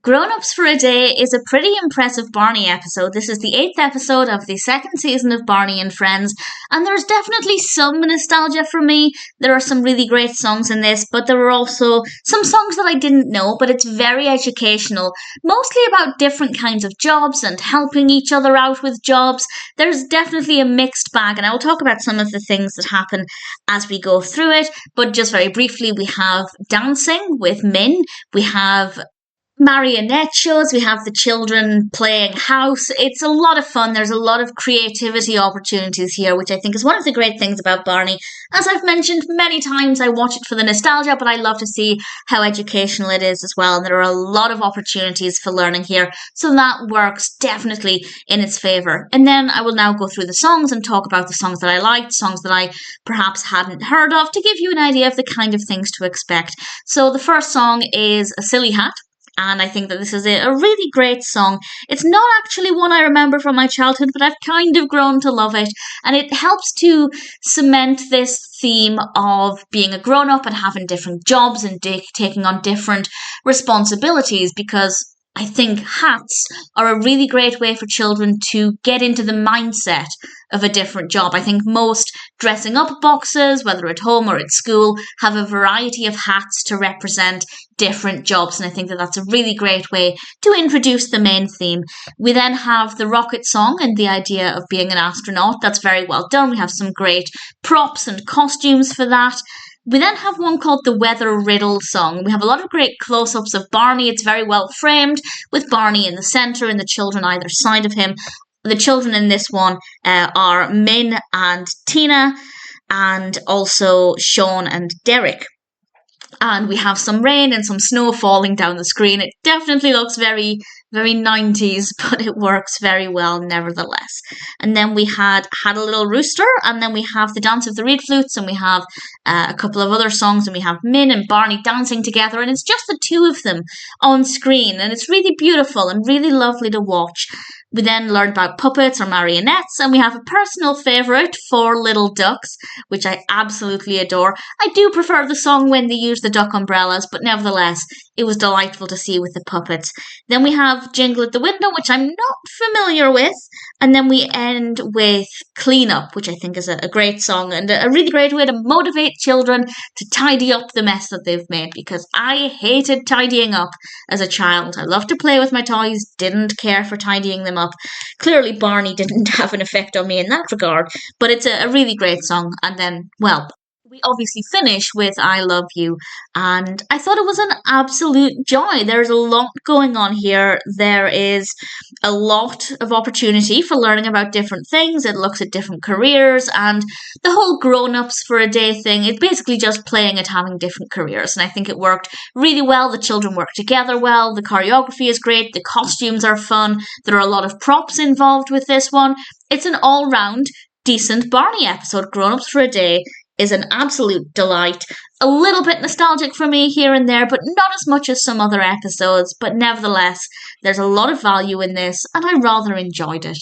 Grown-Ups for a Day is a pretty impressive Barney episode. This is the 8th episode of the second season of Barney and Friends, and there's definitely some nostalgia for me. There are some really great songs in this, but there were also some songs that I didn't know, but it's very educational, mostly about different kinds of jobs and helping each other out with jobs. There's definitely a mixed bag, and I will talk about some of the things that happen as we go through it, but just very briefly, we have dancing with Min, we have marionette shows, we have the children playing house. It's a lot of fun. There's a lot of creativity opportunities here, which I think is one of the great things about Barney. As I've mentioned many times, I watch it for the nostalgia, but I love to see how educational it is as well. And there are a lot of opportunities for learning here, so that works definitely in its favour. And then I will now go through the songs and talk about the songs that I liked, songs that I perhaps hadn't heard of, to give you an idea of the kind of things to expect. So the first song is A Silly Hat. And I think that this is a really great song. It's not actually one I remember from my childhood, but I've kind of grown to love it. And it helps to cement this theme of being a grown-up and having different jobs and taking on different responsibilities, because I think hats are a really great way for children to get into the mindset of a different job. I think most dressing up boxes, whether at home or at school, have a variety of hats to represent different jobs, and I think that that's a really great way to introduce the main theme. We then have the rocket song and the idea of being an astronaut. That's very well done. We have some great props and costumes for that. We then have one called the Weather Riddle song. We have a lot of great close-ups of Barney. It's very well framed, with Barney in the centre and the children either side of him. The children in this one are Min and Tina, and also Shawn and Derek. And we have some rain and some snow falling down the screen. It definitely looks very, very 90s, but it works very well nevertheless. And then we had A Little Rooster, and then we have the Dance of the Reed Flutes, and we have a couple of other songs, and we have Min and Barney dancing together, and it's just the two of them on screen, and it's really beautiful and really lovely to watch. We then learned about puppets or marionettes, and we have a personal favourite, Four Little Ducks, which I absolutely adore. I do prefer the song when they use the duck umbrellas, but nevertheless, it was delightful to see with the puppets. Then we have Jingle at the Window, which I'm not familiar with, and then we end with Clean Up, which I think is a great song and a really great way to motivate children to tidy up the mess that they've made, because I hated tidying up as a child. I loved to play with my toys, didn't care for tidying them up. Clearly Barney didn't have an effect on me in that regard, but it's a really great song. And then, well, we obviously finish with I Love You, and I thought it was an absolute joy. There's a lot going on here. There is a lot of opportunity for learning about different things. It looks at different careers, and the whole grown-ups for a day thing, it's basically just playing at having different careers, and I think it worked really well. The children work together well, the choreography is great, the costumes are fun, there are a lot of props involved with this one. It's an all-round decent Barney episode. Grown-Ups for a Day is an absolute delight. A little bit nostalgic for me here and there, but not as much as some other episodes. But nevertheless, there's a lot of value in this, and I rather enjoyed it.